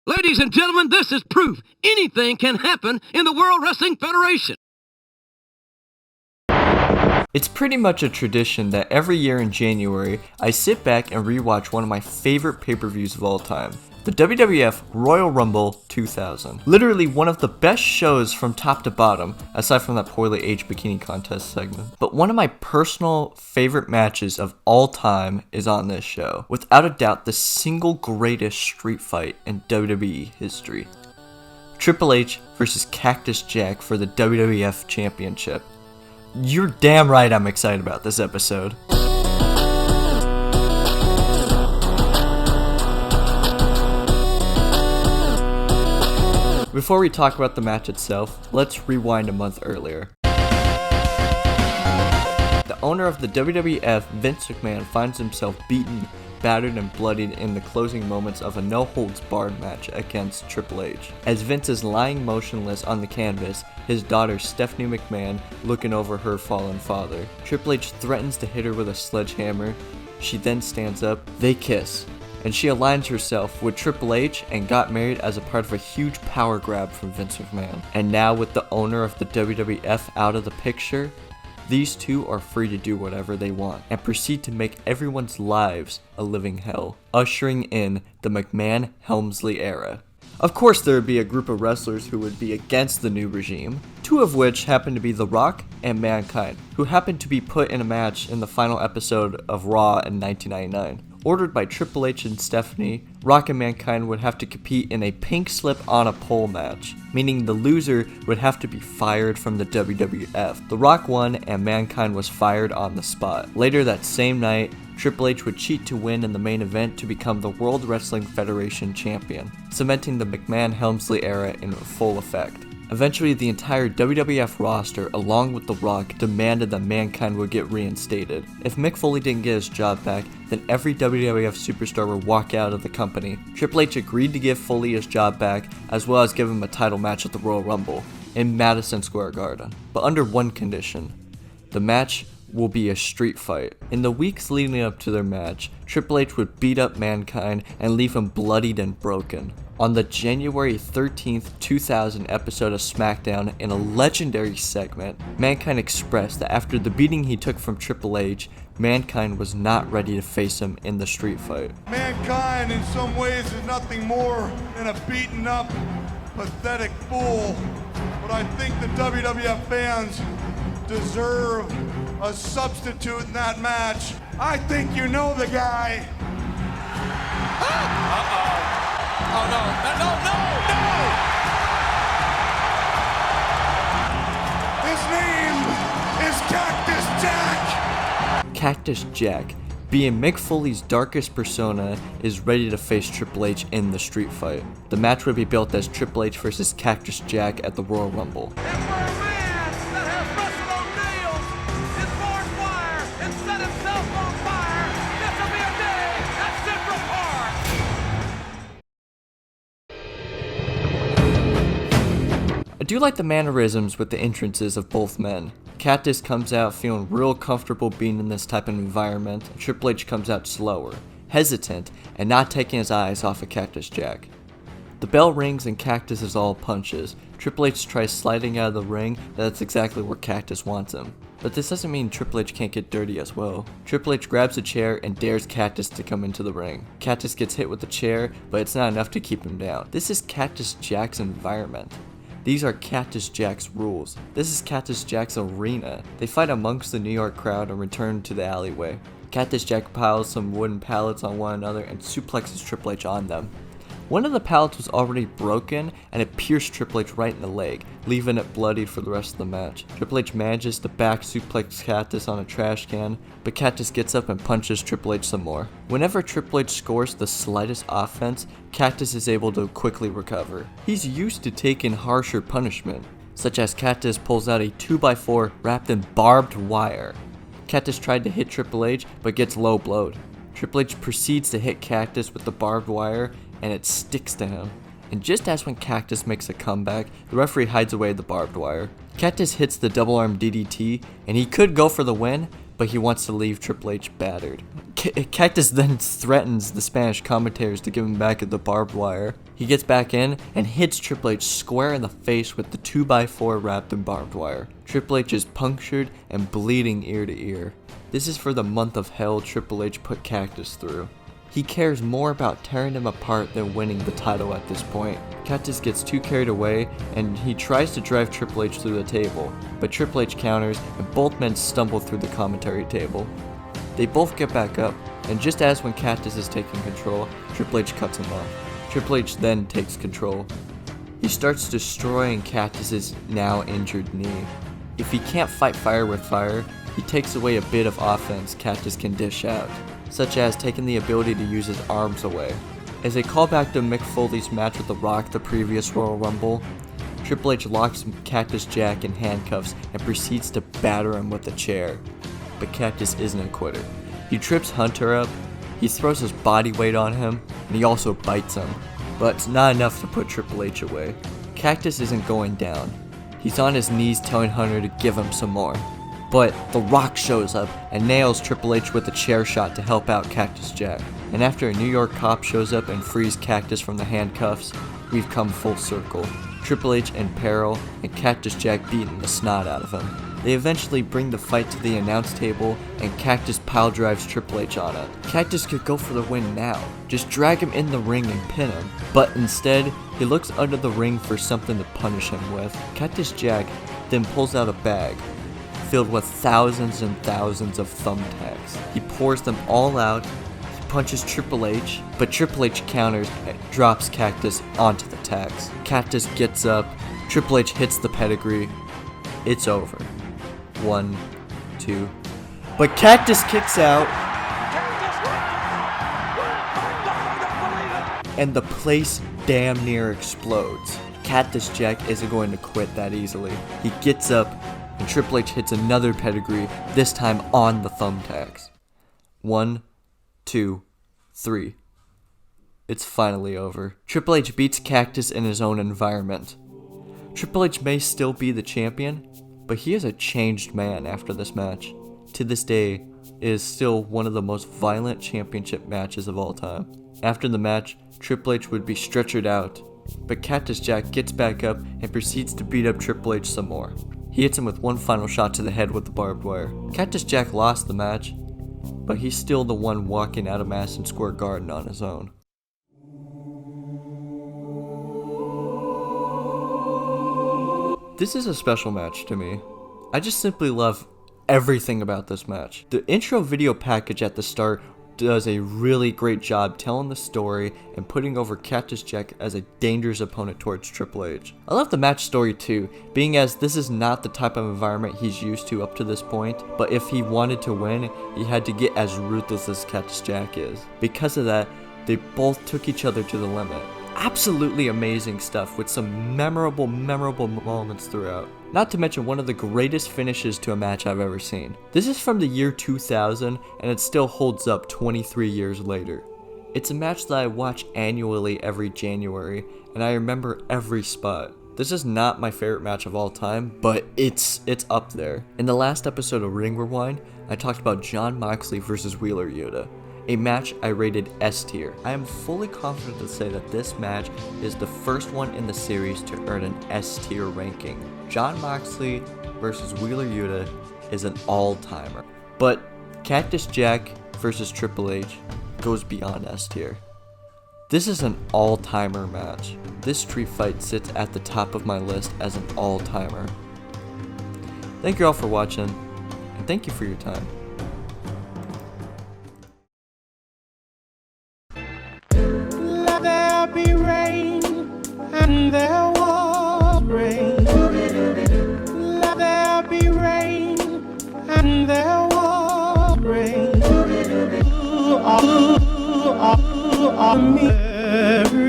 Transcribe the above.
Ladies and gentlemen, this is proof anything can happen in the World Wrestling Federation. It's pretty much a tradition that every year in January, I sit back and rewatch one of my favorite pay-per-views of all time, the WWF Royal Rumble 2000. Literally one of the best shows from top to bottom, aside from that poorly aged bikini contest segment. But one of my personal favorite matches of all time is on this show. Without a doubt, the single greatest street fight in WWE history. Triple H versus Cactus Jack for the WWF Championship. You're damn right I'm excited about this episode. Before we talk about the match itself, let's rewind a month earlier. The owner of the WWF, Vince McMahon, finds himself beaten, battered, and bloodied in the closing moments of a no-holds-barred match against Triple H. As Vince is lying motionless on the canvas, his daughter Stephanie McMahon looking over her fallen father. Triple H threatens to hit her with a sledgehammer. She then stands up, they kiss, and she aligns herself with Triple H and got married as a part of a huge power grab from Vince McMahon. And now with the owner of the WWF out of the picture, these two are free to do whatever they want and proceed to make everyone's lives a living hell, ushering in the McMahon-Helmsley era. Of course, there would be a group of wrestlers who would be against the new regime, two of which happen to be The Rock and Mankind, who happened to be put in a match in the final episode of Raw in 1999. Ordered by Triple H and Stephanie, Rock and Mankind would have to compete in a pink slip on a pole match, meaning the loser would have to be fired from the WWF. The Rock won and Mankind was fired on the spot. Later that same night, Triple H would cheat to win in the main event to become the World Wrestling Federation champion, cementing the McMahon-Helmsley era in full effect. Eventually, the entire WWF roster, along with The Rock, demanded that Mankind would get reinstated. If Mick Foley didn't get his job back, then every WWF superstar would walk out of the company. Triple H agreed to give Foley his job back, as well as give him a title match at the Royal Rumble in Madison Square Garden. But under one condition: the match will be a street fight. In the weeks leading up to their match, Triple H would beat up Mankind and leave him bloodied and broken. On the January 13th, 2000 episode of SmackDown, in a legendary segment, Mankind expressed that after the beating he took from Triple H, Mankind was not ready to face him in the street fight. Mankind in some ways is nothing more than a beaten up, pathetic fool. But I think the WWF fans deserve a substitute in that match. I think you know the guy. Oh, no, His name is Cactus Jack. Cactus Jack, being Mick Foley's darkest persona, is ready to face Triple H in the street fight. The match would be built as Triple H versus Cactus Jack at the Royal Rumble. I do like the mannerisms with the entrances of both men. Cactus comes out feeling real comfortable being in this type of environment, and Triple H comes out slower, hesitant, and not taking his eyes off of Cactus Jack. The bell rings and Cactus is all punches. Triple H tries sliding out of the ring, that's exactly where Cactus wants him. But this doesn't mean Triple H can't get dirty as well. Triple H grabs a chair and dares Cactus to come into the ring. Cactus gets hit with the chair, but it's not enough to keep him down. This is Cactus Jack's environment. These are Cactus Jack's rules. This is Cactus Jack's arena. They fight amongst the New York crowd and return to the alleyway. Cactus Jack piles some wooden pallets on one another and suplexes Triple H on them. One of the pallets was already broken and it pierced Triple H right in the leg, leaving it bloodied for the rest of the match. Triple H manages to back suplex Cactus on a trash can, but Cactus gets up and punches Triple H some more. Whenever Triple H scores the slightest offense, Cactus is able to quickly recover. He's used to taking harsher punishment, such as Cactus pulls out a 2x4 wrapped in barbed wire. Cactus tried to hit Triple H, but gets low blowed. Triple H proceeds to hit Cactus with the barbed wire, and it sticks to him. And just as when Cactus makes a comeback, the referee hides away the barbed wire. Cactus hits the double arm DDT, and he could go for the win, but he wants to leave Triple H battered. Cactus then threatens the Spanish commentators to give him back the barbed wire. He gets back in and hits Triple H square in the face with the 2x4 wrapped in barbed wire. Triple H is punctured and bleeding ear to ear. This is for the month of hell Triple H put Cactus through. He cares more about tearing him apart than winning the title at this point. Cactus gets too carried away and he tries to drive Triple H through the table, but Triple H counters and both men stumble through the commentary table. They both get back up, and just as when Cactus is taking control, Triple H cuts him off. Triple H then takes control. He starts destroying Cactus's now injured knee. If he can't fight fire with fire, he takes away a bit of offense Cactus can dish out, such as taking the ability to use his arms away. As a callback to Mick Foley's match with The Rock the previous Royal Rumble, Triple H locks Cactus Jack in handcuffs and proceeds to batter him with a chair. But Cactus isn't a quitter. He trips Hunter up, he throws his body weight on him, and he also bites him. But it's not enough to put Triple H away. Cactus isn't going down. He's on his knees telling Hunter to give him some more. But The Rock shows up and nails Triple H with a chair shot to help out Cactus Jack. And after a New York cop shows up and frees Cactus from the handcuffs, we've come full circle. Triple H in peril and Cactus Jack beating the snot out of him. They eventually bring the fight to the announce table and Cactus pile drives Triple H on it. Cactus could go for the win now, just drag him in the ring and pin him, but instead, he looks under the ring for something to punish him with. Cactus Jack then pulls out a bag filled with thousands and thousands of thumbtacks. He pours them all out, he punches Triple H, but Triple H counters and drops Cactus onto the tacks. Cactus gets up, Triple H hits the pedigree, it's over. 1, 2, but Cactus kicks out, and the place damn near explodes. Cactus Jack isn't going to quit that easily. He gets up, and Triple H hits another pedigree, this time on the thumbtacks. 1, 2, 3. It's finally over. Triple H beats Cactus in his own environment. Triple H may still be the champion, but he is a changed man after this match. To this day, it is still one of the most violent championship matches of all time. After the match, Triple H would be stretchered out, but Cactus Jack gets back up and proceeds to beat up Triple H some more. He hits him with one final shot to the head with the barbed wire. Cactus Jack lost the match, but he's still the one walking out of Madison Square Garden on his own. This is a special match to me. I just simply love everything about this match. The intro video package at the start does a really great job telling the story and putting over Cactus Jack as a dangerous opponent towards Triple H. I love the match story too, being as this is not the type of environment he's used to up to this point, but if he wanted to win, he had to get as ruthless as Cactus Jack is. Because of that, they both took each other to the limit. Absolutely amazing stuff with some memorable moments throughout. Not to mention one of the greatest finishes to a match I've ever seen. This is from the year 2000 and it still holds up 23 years later. It's a match that I watch annually every January and I remember every spot. This is not my favorite match of all time, but it's up there. In the last episode of Ring Rewind, I talked about Jon Moxley versus Wheeler Yuta, a match I rated S tier. I am fully confident to say that this match is the first one in the series to earn an S tier ranking. Jon Moxley versus Wheeler Yuta is an all-timer. But Cactus Jack versus Triple H goes beyond S tier. This is an all-timer match. This street fight sits at the top of my list as an all-timer. Thank you all for watching, and thank you for your time. There be rain, and there was rain. Let there be rain, and there was rain. Me.